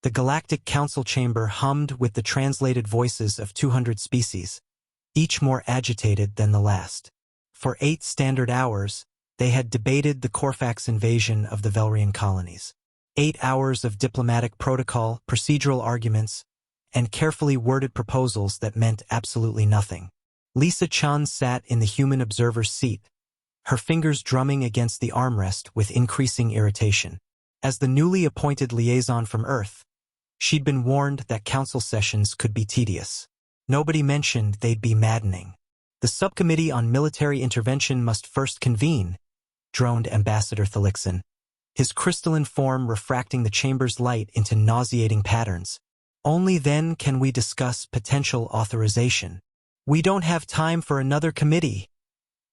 The Galactic Council chamber hummed with the translated voices of 200 species, each more agitated than the last. For 8 standard hours, they had debated the Corfax invasion of the Valkyrian colonies. 8 hours of diplomatic protocol, procedural arguments, and carefully worded proposals that meant absolutely nothing. Lisa Chen sat in the human observer's seat, her fingers drumming against the armrest with increasing irritation. As the newly appointed liaison from Earth, she'd been warned that council sessions could be tedious. Nobody mentioned they'd be maddening. The subcommittee on military intervention must first convene, droned Ambassador Thelixon, his crystalline form refracting the chamber's light into nauseating patterns. Only then can we discuss potential authorization. We don't have time for another committee,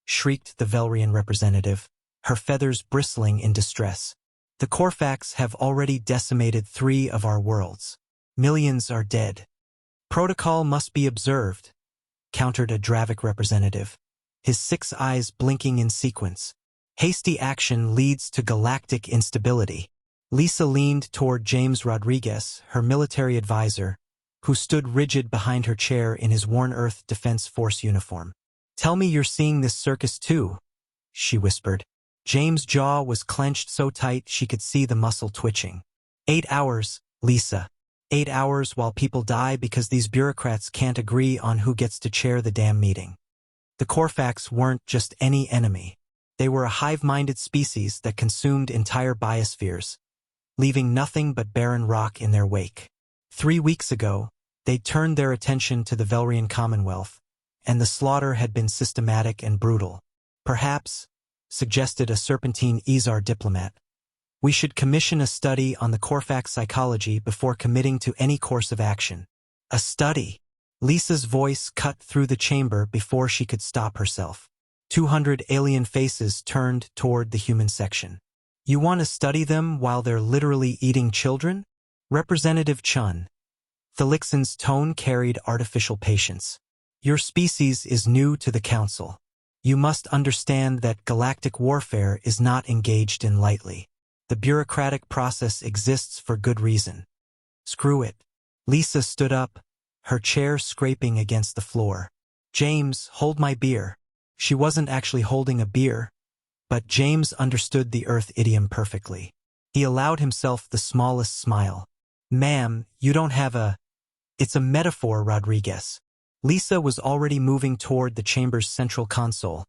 shrieked the Valkyrian representative, her feathers bristling in distress. The Corfax have already decimated 3 of our worlds. Millions are dead. Protocol must be observed, countered a Dravic representative, his 6 eyes blinking in sequence. Hasty action leads to galactic instability. Lisa leaned toward James Rodriguez, her military advisor, who stood rigid behind her chair in his worn Earth Defense Force uniform. "Tell me you're seeing this circus too," she whispered. James' jaw was clenched so tight she could see the muscle twitching. 8 hours, Lisa. 8 hours while people die because these bureaucrats can't agree on who gets to chair the damn meeting. The Corfax weren't just any enemy. They were a hive-minded species that consumed entire biospheres, leaving nothing but barren rock in their wake. 3 weeks ago, they turned their attention to the Valkyrian Commonwealth, and the slaughter had been systematic and brutal. "Perhaps," suggested a serpentine Izar diplomat, "we should commission a study on the Corfax psychology before committing to any course of action." A study? Lisa's voice cut through the chamber before she could stop herself. 200 alien faces turned toward the human section. "You want to study them while they're literally eating children?" Representative Chen. Thelixon's tone carried artificial patience. "Your species is new to the Council. You must understand that galactic warfare is not engaged in lightly. The bureaucratic process exists for good reason." "Screw it." Lisa stood up, her chair scraping against the floor. "James, hold my beer." She wasn't actually holding a beer, but James understood the Earth idiom perfectly. He allowed himself the smallest smile. "Ma'am, you don't have a—" "It's a metaphor, Rodriguez." Lisa was already moving toward the chamber's central console,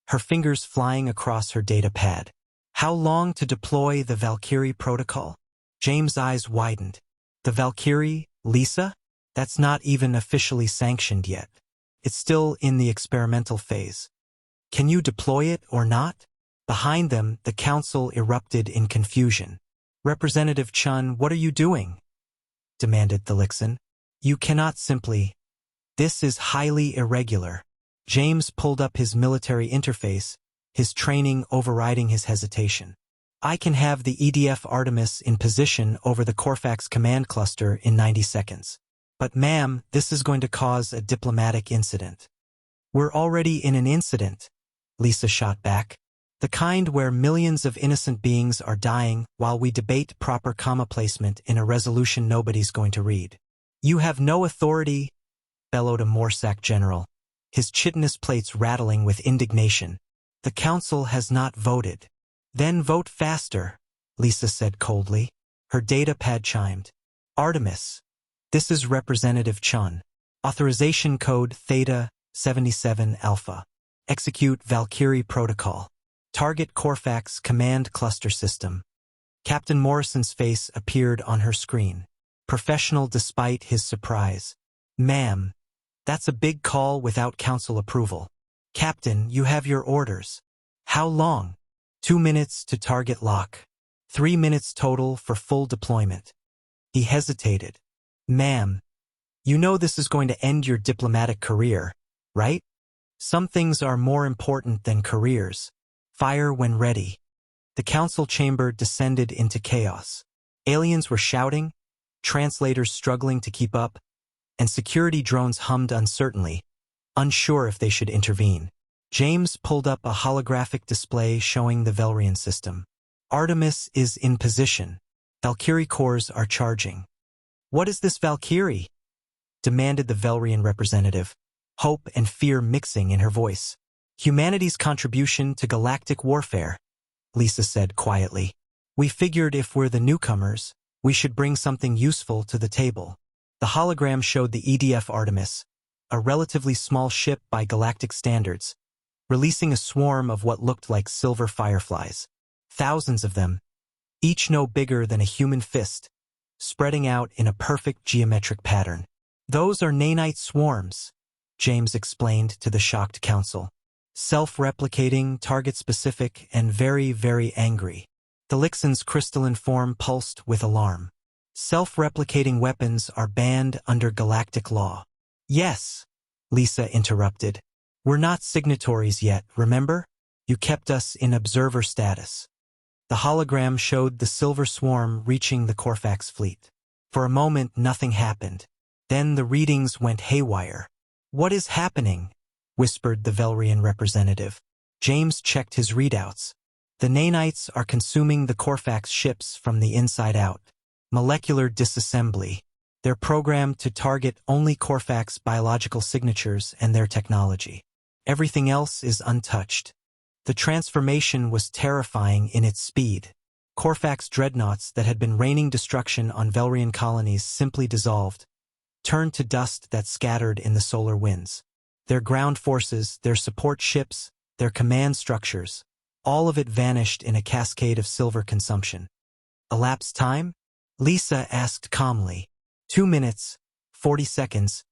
her fingers flying across her data pad. "How long to deploy the Valkyrie Protocol?" James' eyes widened. "The Valkyrie, Lisa? That's not even officially sanctioned yet. It's still in the experimental phase. Can you deploy it or not?" Behind them, the council erupted in confusion. "Representative Chen, what are you doing?" demanded Thelixon. "You cannot simply. This is highly irregular." James pulled up his military interface, his training overriding his hesitation. "I can have the EDF Artemis in position over the Corfax command cluster in 90 seconds. But ma'am, this is going to cause a diplomatic incident." "We're already in an incident," Lisa shot back. "The kind where millions of innocent beings are dying while we debate proper comma placement in a resolution nobody's going to read." "You have no authority," bellowed a Morsac general, his chitinous plates rattling with indignation. "The council has not voted." "Then vote faster," Lisa said coldly. Her data pad chimed. "Artemis. This is Representative Chen. Authorization code Theta 77 Alpha. Execute Valkyrie Protocol. Target Corfax Command Cluster System." Captain Morrison's face appeared on her screen, professional despite his surprise. "Ma'am, that's a big call without council approval." "Captain, you have your orders." "How long?" 2 minutes to target lock. 3 minutes total for full deployment." He hesitated. "Ma'am, you know this is going to end your diplomatic career, right? Some things are more important than careers. Fire when ready." The council chamber descended into chaos. Aliens were shouting, translators struggling to keep up, and security drones hummed uncertainly, unsure if they should intervene. James pulled up a holographic display showing the Valkyrian system. "Artemis is in position. Valkyrie cores are charging." "What is this Valkyrie?" demanded the Valkyrian representative, hope and fear mixing in her voice. "Humanity's contribution to galactic warfare," Lisa said quietly. "We figured if we're the newcomers, we should bring something useful to the table." The hologram showed the EDF Artemis, a relatively small ship by galactic standards, releasing a swarm of what looked like silver fireflies. Thousands of them, each no bigger than a human fist, spreading out in a perfect geometric pattern. "Those are nanite swarms," James explained to the shocked council. "Self-replicating, target-specific, and very, very angry." The Lixen's crystalline form pulsed with alarm. "Self-replicating weapons are banned under galactic law." "Yes," Lisa interrupted. "We're not signatories yet, remember? You kept us in observer status." The hologram showed the silver swarm reaching the Corfax fleet. For a moment, nothing happened. Then the readings went haywire. "What is happening?" whispered the Valkyrian representative. James checked his readouts. "The nanites are consuming the Corfax ships from the inside out. Molecular disassembly. They're programmed to target only Corfax biological signatures and their technology. Everything else is untouched." The transformation was terrifying in its speed. Corfax dreadnoughts that had been raining destruction on Valkyrian colonies simply dissolved, turned to dust that scattered in the solar winds. Their ground forces, their support ships, their command structures, all of it vanished in a cascade of silver consumption. "Elapsed time?" Lisa asked calmly. 2 minutes, 40 seconds,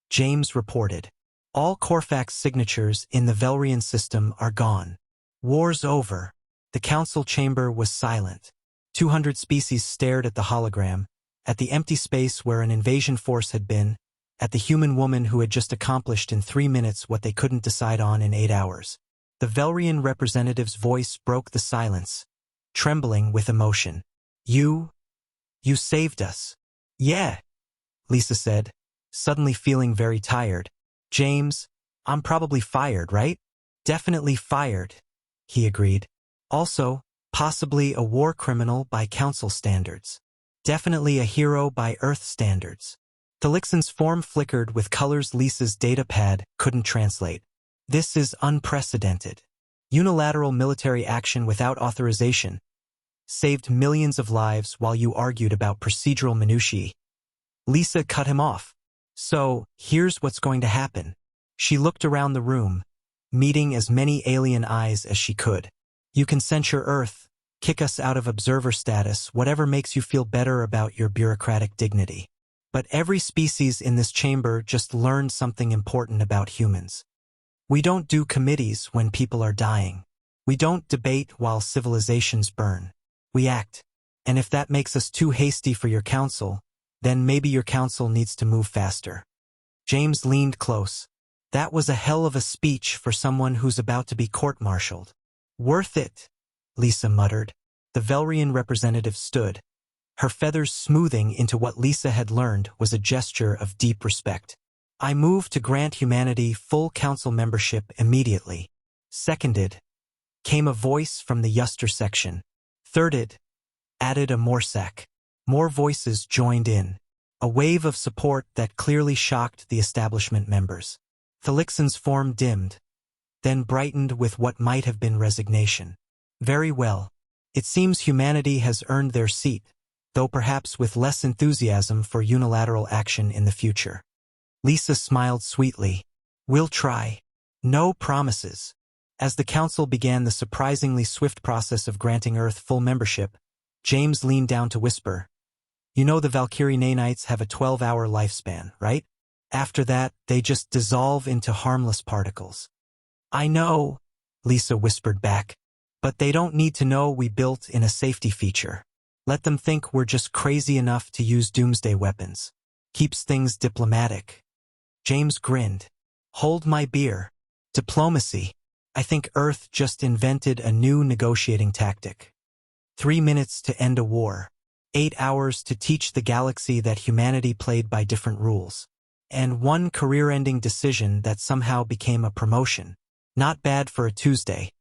James reported. "All Corfax signatures in the Valkyrian system are gone. War's over." The council chamber was silent. 200 species stared at the hologram, at the empty space where an invasion force had been, at the human woman who had just accomplished in 3 minutes what they couldn't decide on in 8 hours. The Valkyrian representative's voice broke the silence, trembling with emotion. You saved us." "Yeah," Lisa said, suddenly feeling very tired. "James, I'm probably fired, right?" "Definitely fired," he agreed. "Also, possibly a war criminal by council standards. Definitely a hero by Earth standards." Thelixen's form flickered with colors Lisa's datapad couldn't translate. "This is unprecedented. Unilateral military action without authorization. Saved millions of lives while you argued about procedural minutiae." Lisa cut him off. "So, here's what's going to happen." She looked around the room, meeting as many alien eyes as she could. "You can censure Earth, kick us out of observer status, whatever makes you feel better about your bureaucratic dignity. But every species in this chamber just learned something important about humans. We don't do committees when people are dying. We don't debate while civilizations burn. We act. And if that makes us too hasty for your council, then maybe your council needs to move faster." James leaned close. "That was a hell of a speech for someone who's about to be court-martialed." "Worth it," Lisa muttered. The Valkyrian representative stood, her feathers smoothing into what Lisa had learned was a gesture of deep respect. "I move to grant humanity full council membership immediately." "Seconded," came a voice from the Yuster section. "Thirded," added a Morsak. More voices joined in. A wave of support that clearly shocked the establishment members. Thelixen's form dimmed, then brightened with what might have been resignation. "Very well. It seems humanity has earned their seat, though perhaps with less enthusiasm for unilateral action in the future." Lisa smiled sweetly. "We'll try. No promises." As the council began the surprisingly swift process of granting Earth full membership, James leaned down to whisper, "You know the Valkyrie nanites have a 12-hour lifespan, right? After that, they just dissolve into harmless particles." "I know," Lisa whispered back, "but they don't need to know we built in a safety feature. Let them think we're just crazy enough to use doomsday weapons. Keeps things diplomatic." James grinned. "Hold my beer. Diplomacy. I think Earth just invented a new negotiating tactic. 3 minutes to end a war. 8 hours to teach the galaxy that humanity played by different rules. And one career-ending decision that somehow became a promotion. Not bad for a Tuesday."